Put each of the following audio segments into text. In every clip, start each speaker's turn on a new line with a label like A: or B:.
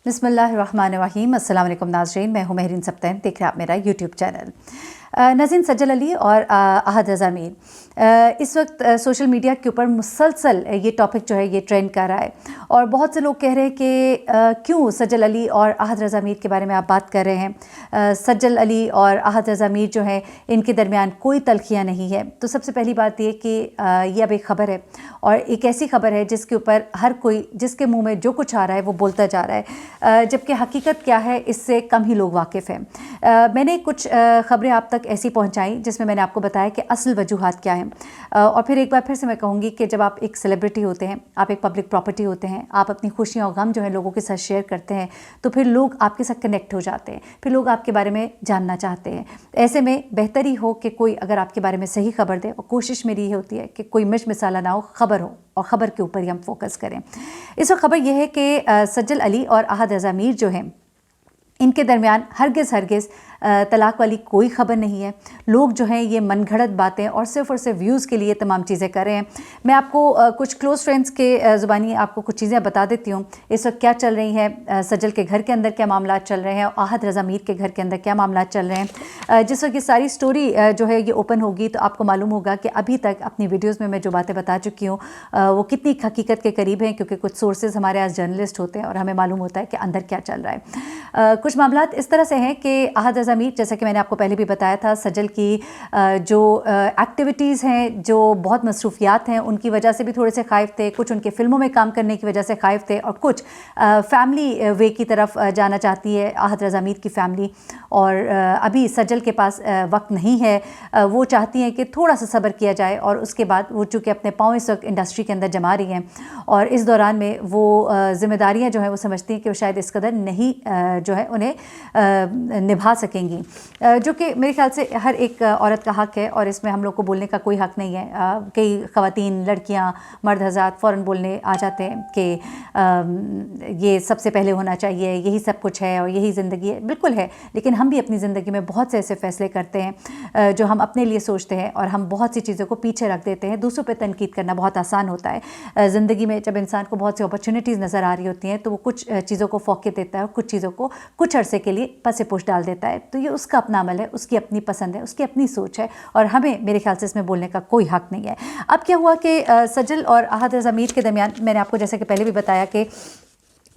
A: बिस्मिल्लाहिर्रहमानिर्रहीम। अस्सलाम वालेकुम नाज़रीन, मैं हूँ महरीन सब्तैन, देख रहे हैं आप मेरा यूट्यूब चैनल। नाज़रीन, सज्जल अली और अहद रज़ा मीर इस वक्त सोशल मीडिया के ऊपर मुसलसल ये टॉपिक जो है ये ट्रेंड कर रहा है और बहुत से लोग कह रहे हैं कि क्यों सज्जल अली और अहद रज़ा मीर के बारे में आप बात कर रहे हैं। सज्जल अली और अहद रज़ा मीर जो है इनके दरमियान कोई तल्खियाँ नहीं है। तो सबसे पहली बात ये कि ये अब एक ख़बर है और एक ऐसी ख़बर है जिसके ऊपर हर कोई, जिसके मुँह में जो कुछ आ रहा है वो बोलता जा रहा है, जबकि हकीकत क्या है इससे कम ही लोग वाकिफ़ हैं। मैंने कुछ ख़बरें आप तक ऐसी पहुंचाई जिसमें मैंने आपको बताया कि असल वजूहात क्या हैं। और फिर एक बार फिर से मैं कहूँगी कि जब आप एक सेलिब्रिटी होते हैं, आप एक पब्लिक प्रॉपर्टी होते हैं, आप अपनी खुशियाँ और गम जो है लोगों के साथ शेयर करते हैं, तो फिर लोग आपके साथ कनेक्ट हो जाते हैं, फिर लोग आपके बारे में जानना चाहते हैं। ऐसे में बेहतर ही हो कि कोई अगर आपके बारे में सही खबर दे, और कोशिश मेरी ये होती है कि कोई मिर्च मसाला ना हो, खबर हो और ख़बर के ऊपर ही हम फोकस करें। इस वक्त खबर यह है कि सज्जल अली और अहद रज़ा मीर जो हैं इनके दरमियान हरगिज़ तलाक वाली कोई ख़बर नहीं है। लोग जो हैं ये मनगढ़ंत बातें और सिर्फ़ व्यूज़ के लिए तमाम चीज़ें कर रहे हैं। मैं आपको कुछ क्लोज़ फ्रेंड्स के ज़ुबानी आपको कुछ चीज़ें बता देती हूँ इस वक्त क्या चल रही है, सज्जल के घर के अंदर क्या मामला चल रहे हैं और अहद रज़ा मीर के घर के अंदर क्या मामला चल रहे हैं। जिस वक्त ये सारी स्टोरी जो है ये ओपन होगी तो आपको मालूम होगा कि अभी तक अपनी वीडियोज़ में मैं जो बातें बता चुकी हूँ वो कितनी हकीकत के करीब हैं, क्योंकि कुछ सोर्सेज हमारे यहाँ जर्नलिस्ट होते हैं और हमें मालूम होता है कि अंदर क्या चल रहा है। कुछ मामला इस तरह से हैं कि अहद रज़ा मीर, जैसा कि मैंने आपको पहले भी बताया था, सज्जल की जो एक्टिविटीज़ हैं, जो बहुत मसरूफियात हैं, उनकी वजह से भी थोड़े से खाइफ थे। कुछ उनके फ़िल्मों में काम करने की वजह से खाइफ थे और कुछ फैमिली वे की तरफ जाना चाहती है अहद रज़ा मीर की फ़ैमिली। और अभी सज्जल के पास वक्त नहीं है, वो चाहती हैं कि थोड़ा सा सब्र किया जाए और उसके बाद वो चूँकि अपने पाँव इस वक्त इंडस्ट्री के अंदर जमा रही हैं और इस दौरान में वो ज़िम्मेदारियाँ जो हैं वो समझती हैं कि वो शायद इस कदर नहीं जो है उन्हें निभा सकेंगी, जो कि मेरे ख्याल से हर एक औरत का हक़ है और इसमें हम लोग को बोलने का कोई हक़ नहीं है। कई ख़वातीन, लड़कियां, मर्द हज़रात फ़ौरन बोलने आ जाते हैं कि ये सबसे पहले होना चाहिए, यही सब कुछ है और यही ज़िंदगी है। बिल्कुल है, लेकिन हम भी अपनी ज़िंदगी में बहुत से ऐसे फ़ैसले करते हैं जो हम अपने लिए सोचते हैं और हम बहुत सी चीज़ों को पीछे रख देते हैं। दूसरों पर तनकीद करना बहुत आसान होता है। ज़िंदगी में जब इंसान को बहुत सी अपॉर्चुनिटीज़ नज़र आ रही होती हैं तो वो कुछ चीज़ों को फ़ौक़ियत देता है और कुछ चीज़ों को कुछ अरसे के लिए पसे पुश डाल देता है। तो ये उसका अपना अमल है, उसकी अपनी पसंद है, उसकी अपनी सोच है और हमें, मेरे ख्याल से, इसमें बोलने का कोई हक़ नहीं है। अब क्या हुआ कि सज्जल और अहद रज़ा मीर के दरमियान, मैंने आपको जैसे कि पहले भी बताया कि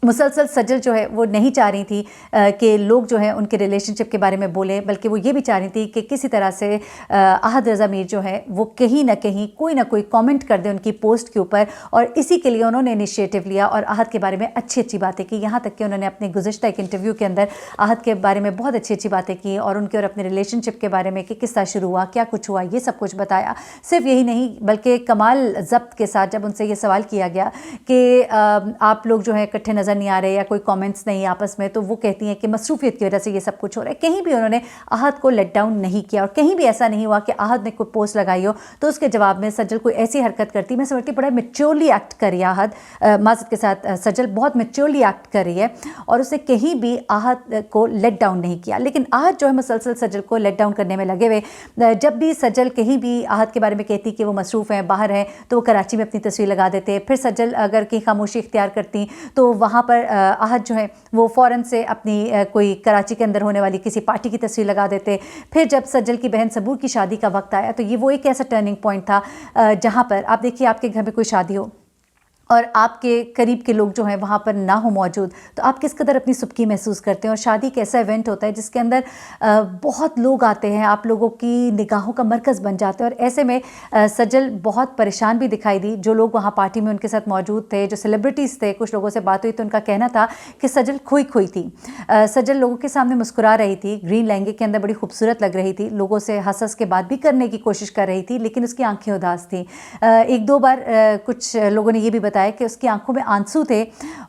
A: मुसलसल सज्जल जो है वो नहीं चाह रही थी कि लोग जो हैं उनके रिलेशनशिप के बारे में बोलें, बल्कि वो ये भी चाह रही थी कि किसी तरह से अहद रज़ा मीर जो है वो कहीं ना कहीं कोई ना कोई कमेंट कर दे उनकी पोस्ट के ऊपर। और इसी के लिए उन्होंने इनिशिएटिव लिया और अहद के बारे में अच्छी अच्छी बातें की। यहाँ तक कि उन्होंने अपने गुज़िश्ता एक इंटरव्यू के अंदर अहद के बारे में बहुत अच्छी अच्छी बातें की और उनके और अपने रिलेशनशिप के बारे में कि किस तरह शुरू हुआ, क्या कुछ हुआ, ये सब कुछ बताया। सिर्फ यही नहीं बल्कि कमाल ज़ब्त के साथ जब उनसे ये सवाल किया गया कि आप लोग जो है इकट्ठे नज़र नहीं आ रहे या कोई कमेंट्स नहीं आपस में, तो वो कहती हैं कि मसरूफियत की वजह से ये सब कुछ हो रहा है। कहीं भी उन्होंने अहद को लेट डाउन नहीं किया और कहीं भी ऐसा नहीं हुआ कि अहद ने कोई पोस्ट लगाई हो तो उसके जवाब में सज्जल कोई ऐसी हरकत करती। मैं समझती बड़ा मेच्योरली एक्ट कर रही है अहद, माज़रत के साथ सज्जल बहुत मेच्योरली एक्ट कर रही है और उसने कहीं भी अहद को लेट डाउन नहीं किया। लेकिन अहद जो है मुसलसल सज्जल को लेट डाउन करने में लगे हुए। जब भी सज्जल कहीं भी अहद के बारे में कहती कि वो मसरूफ़ हैं, बाहर हैं, तो वो कराची में अपनी तस्वीर लगा देते। फिर सज्जल अगर कहीं खामोशी इख्तियार करती तो वहाँ पर अहद जो है वो फ़ौरन से अपनी कोई कराची के अंदर होने वाली किसी पार्टी की तस्वीर लगा देते। फिर जब सज्जल की बहन सबूर की शादी का वक्त आया तो ये वो एक ऐसा टर्निंग पॉइंट था जहाँ पर आप देखिए आपके घर में कोई शादी हो और आपके करीब के लोग जो हैं वहाँ पर ना हो मौजूद, तो आप किस कदर अपनी सुबकी महसूस करते हैं। और शादी एक ऐसा इवेंट होता है जिसके अंदर बहुत लोग आते हैं, आप लोगों की निगाहों का मरकज़ बन जाते हैं। और ऐसे में सज्जल बहुत परेशान भी दिखाई दी। जो लोग वहाँ पार्टी में उनके साथ मौजूद थे, जो सेलिब्रिटीज़ थे, कुछ लोगों से बात हुई तो उनका कहना था कि सज्जल खोई थी। सज्जल लोगों के सामने मुस्कुरा रही थी, ग्रीन लहंगे के अंदर बड़ी खूबसूरत लग रही थी, लोगों से हंस के बात भी करने की कोशिश कर रही थी, लेकिन उसकी आंखें उदास थी। एक दो बार कुछ लोगों ने ये भी बताया कि उसकी आंखों में आंसू थे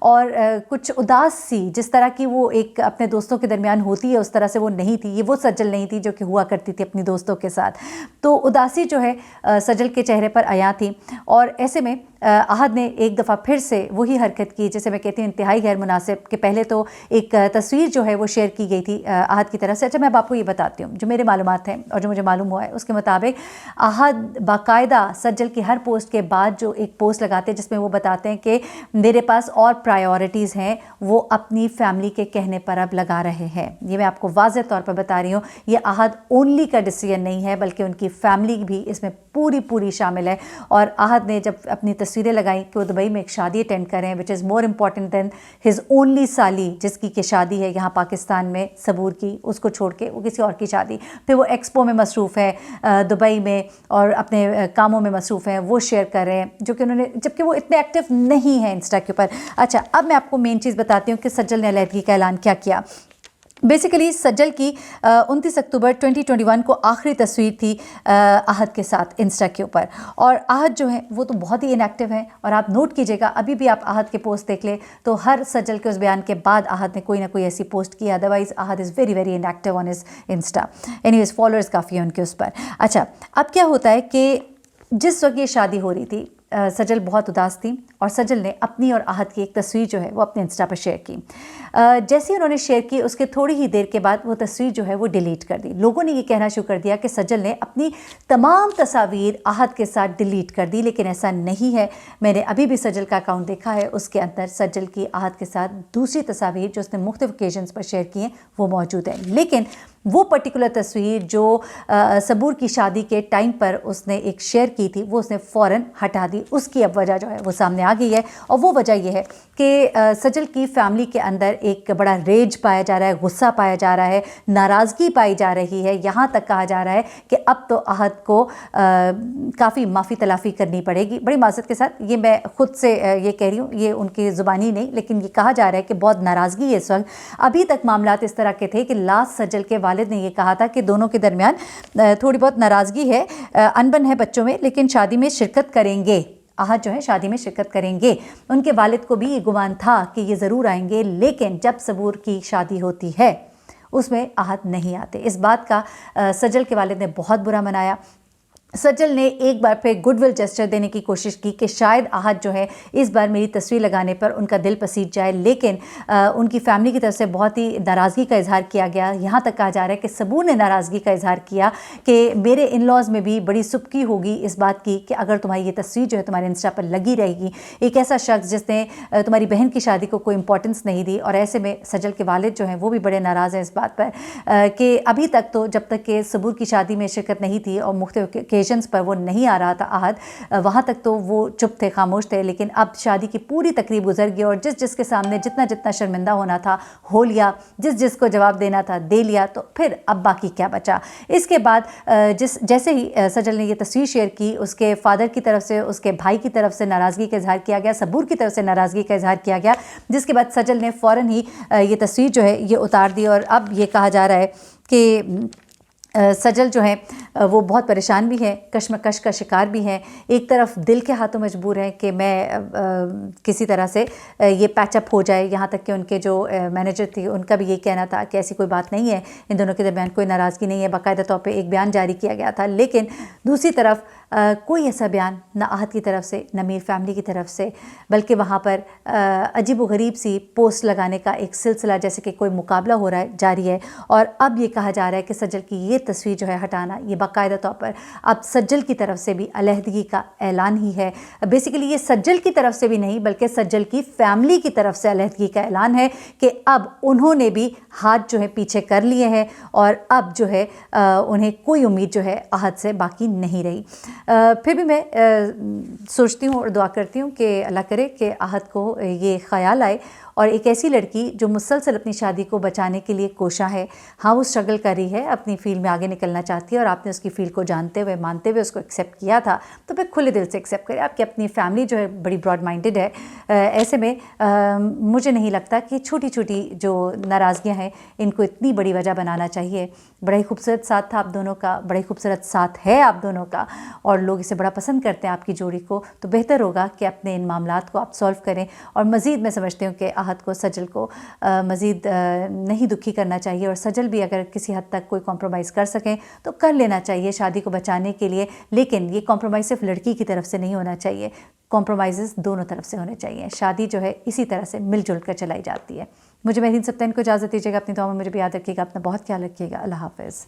A: और कुछ उदास सी, जिस तरह की वो एक अपने दोस्तों के दरमियान होती है उस तरह से वो नहीं थी। ये वो सज्जल नहीं थी जो कि हुआ करती थी अपनी दोस्तों के साथ। तो उदासी जो है सज्जल के चेहरे पर आया थी और ऐसे में अहद ने एक दफ़ा फिर से वही हरकत की जिसे मैं कहती हूँ इंतहाई गैर मुनासिब, कि पहले तो एक तस्वीर जो है वो शेयर की गई थी अहद की तरफ से। अच्छा, मैं अब आपको ये बताती हूँ जो मेरे मालूमात हैं और जो मुझे मालूम हुआ है उसके मुताबिक अहद बाकायदा सज्जल की हर पोस्ट के बाद जो एक पोस्ट लगाते हैं जिसमें वो बताते हैं कि मेरे पास और प्रायोरिटीज़ हैं, वो अपनी फैमिली के कहने पर अब लगा रहे हैं। ये मैं आपको वाज़ेह तौर पर बता रही हूँ, ये अहद ओनली का डिसीजन नहीं है बल्कि उनकी फैमिली भी इसमें पूरी शामिल है। और अहद ने जब अपनी तस्वीरें लगाई कि वो दुबई में एक शादी अटेंड करें, which is more important than his only साली जिसकी कि शादी है यहाँ पाकिस्तान में सबूर की, उसको छोड़ के वो किसी और की शादी, फिर वो एक्सपो में मसरूफ़ है दुबई में और अपने कामों में मसरूफ़ हैं, वो शेयर कर रहे हैं जो कि उन्होंने, जबकि वो इतने एक्टिव नहीं है इंस्टा के ऊपर। अच्छा, अब मैं आपको मेन चीज़ बताती हूँ कि सज्जल ने अलहदगी का ऐलान क्या किया। बेसिकली सज्जल की 29 अक्टूबर 2021 को आखिरी तस्वीर थी अहद के साथ इंस्टा के ऊपर, और अहद जो है वो तो बहुत ही इनएक्टिव हैं। और आप नोट कीजिएगा, अभी भी आप अहद के पोस्ट देख ले तो हर सज्जल के उस बयान के बाद अहद ने कोई ना कोई ऐसी पोस्ट की, otherwise Ahad is very inactive on his Insta. Anyways followers काफ़ी हैं उनके उस पर। अच्छा, अब क्या होता है कि जिस वक्त ये शादी हो रही थी सज्जल बहुत उदास थी और सज्जल ने अपनी और अहद की एक तस्वीर जो है वो अपने इंस्टा पर शेयर की। जैसे ही उन्होंने शेयर की उसके थोड़ी ही देर के बाद वो तस्वीर जो है वो डिलीट कर दी। लोगों ने ये कहना शुरू कर दिया कि सज्जल ने अपनी तमाम तस्वीर अहद के साथ डिलीट कर दी, लेकिन ऐसा नहीं है। मैंने अभी भी सज्जल का अकाउंट देखा है, उसके अंदर सज्जल की अहद के साथ दूसरी तस्वीर जो उसने मुख्तलिफ ओकेजन्स पर शेयर की हैं वो मौजूद है। लेकिन वो पर्टिकुलर तस्वीर जो सबूर की शादी के टाइम पर उसने एक शेयर की थी वो उसने फ़ौरन हटा दी। उसकी अब वजह जो है वो सामने आ गई है, और वो वजह ये है कि सज्जल की फैमिली के अंदर एक बड़ा रेज पाया जा रहा है, गुस्सा पाया जा रहा है, नाराज़गी पाई जा रही है। यहाँ तक कहा जा रहा है कि अब तो अहद को काफ़ी माफ़ी तलाफ़ी करनी पड़ेगी। बड़ी माज़रत के साथ ये मैं ख़ुद से ये कह रही हूँ, ये उनकी ज़ुबानी नहीं, लेकिन ये कहा जा रहा है कि बहुत नाराज़गी है इस वक्त। अभी तक मामलात इस तरह के थे कि लास्ट सज्जल के वालिद ने ये कहा था कि दोनों के दरमियान थोड़ी बहुत नाराज़गी है, अनबन है बच्चों में, लेकिन शादी में शिरकत करेंगे। अहद जो है शादी में शिरकत करेंगे। उनके वालिद को भी ये गुमान था कि ये ज़रूर आएंगे, लेकिन जब सबूर की शादी होती है उसमें अहद नहीं आते। इस बात का सज्जल के वालिद ने बहुत बुरा मनाया। सज्जल ने एक बार फिर गुडविल जेस्चर देने की कोशिश की कि शायद अहद जो है इस बार मेरी तस्वीर लगाने पर उनका दिल पसीज जाए, लेकिन उनकी फैमिली की तरफ से बहुत ही नाराज़गी का इजहार किया गया। यहाँ तक कहा जा रहा है कि सबूर ने नाराज़गी का इजहार किया कि मेरे इन लॉज़ में भी बड़ी सुबकी होगी इस बात की कि अगर तुम्हारी ये तस्वीर जो है तुम्हारे इंस्टा पर लगी रहेगी, एक ऐसा शख्स जिसने तुम्हारी बहन की शादी को कोई इंपॉर्टेंस नहीं दी। और ऐसे में सज्जल के वालिद जो हैं वो भी बड़े नाराज़ हैं इस बात पर कि अभी तक तो जब तक कि सबूर की शादी में शिरकत नहीं थी और मुख्तलिफ ओकेजन्स पर वो नहीं आ रहा था अहद, वहाँ तक तो वो चुप थे, खामोश थे। लेकिन अब शादी की पूरी तकरीब गुजर गई और जिस जिसके सामने जितना शर्मिंदा होना था हो लिया, जिस जिसको जवाब देना था दे लिया, तो फिर अब बाकी क्या बचा। इसके बाद जैसे ही सज्जल ने ये तस्वीर शेयर की, उसके फादर की तरफ से, उसके भाई की तरफ से नाराज़गी का इजहार किया गया, सबूर की तरफ से नाराज़गी का इजहार किया गया, जिसके बाद सज्जल ने फ़ौरन ही ये तस्वीर जो है ये उतार दी। और अब ये कहा जा रहा है कि सज्जल जो है वो बहुत परेशान भी है, कश्मकश का शिकार भी हैं। एक तरफ दिल के हाथों मजबूर हैं कि मैं किसी तरह से ये पैचअप हो जाए। यहाँ तक कि उनके जो मैनेजर थी उनका भी ये कहना था कि ऐसी कोई बात नहीं है, इन दोनों के दरमियान कोई नाराज़गी नहीं है। बाकायदा तौर पे एक बयान जारी किया गया था, लेकिन दूसरी तरफ कोई ऐसा बयान ना अहद की तरफ से ना मीर फैमिली की तरफ से, बल्कि वहाँ पर अजीब व गरीब सी पोस्ट लगाने का एक सिलसिला जैसे कि कोई मुकाबला हो रहा है जारी है। और अब ये कहा जा रहा है कि सज्जल की ये तस्वीर जो है हटाना, ये बाकायदा तौर पर अब सज्जल की तरफ से भी अलहदगी का ऐलान ही है। बेसिकली ये सज्जल की तरफ से भी नहीं बल्कि सज्जल की फैमिली की तरफ से अलहदगी का ऐलान है कि अब उन्होंने भी हाथ जो है पीछे कर लिए हैं और अब जो है उन्हें कोई उम्मीद जो है अहद से बाकी नहीं रही। फिर भी मैं सोचती हूँ और दुआ करती हूँ कि अल्लाह करे कि अहद को ये ख़याल आए और एक ऐसी लड़की जो मुसलसल अपनी शादी को बचाने के लिए कोशा है, हाँ वो स्ट्रगल कर रही है, अपनी फील्ड में आगे निकलना चाहती है और आपने उसकी फील्ड को जानते हुए मानते हुए उसको एक्सेप्ट किया था, तो फिर खुले दिल से एक्सेप्ट करें। आपकी अपनी फैमिली जो है बड़ी ब्रॉड माइंडेड है। ऐसे में मुझे नहीं लगता कि छोटी छोटी जो नाराज़गियाँ हैं इनको इतनी बड़ी वजह बनाना चाहिए। बड़ा ही खूबसूरत साथ था आप दोनों का, बड़ा ही खूबसूरत साथ है आप दोनों का और लोग इसे बड़ा पसंद करते हैं आपकी जोड़ी को, तो बेहतर होगा कि अपने इन मामलात को आप सॉल्व करें। और मज़ीद मैं समझती हूँ कि आहत को, सजल को मज़ीद नहीं दुखी करना चाहिए, और सजल भी अगर किसी हद तक कोई कॉम्प्रोमाइज़ कर सकें तो कर लेना चाहिए शादी को बचाने के लिए। लेकिन ये कॉम्प्रोमाइज़ सिर्फ लड़की की तरफ से नहीं होना चाहिए, कॉम्प्रोमाइज़ दोनों तरफ से होने चाहिए। शादी जो है इसी तरह से मिलजुल कर चलाई जाती है। मुझे मेहरीन सप्तान को इजाज़त दीजिएगा, अपनी दुआ में मुझे भी याद रखिएगा, अपना बहुत ख्याल रखिएगा। अल्लाह हाफ़िज़।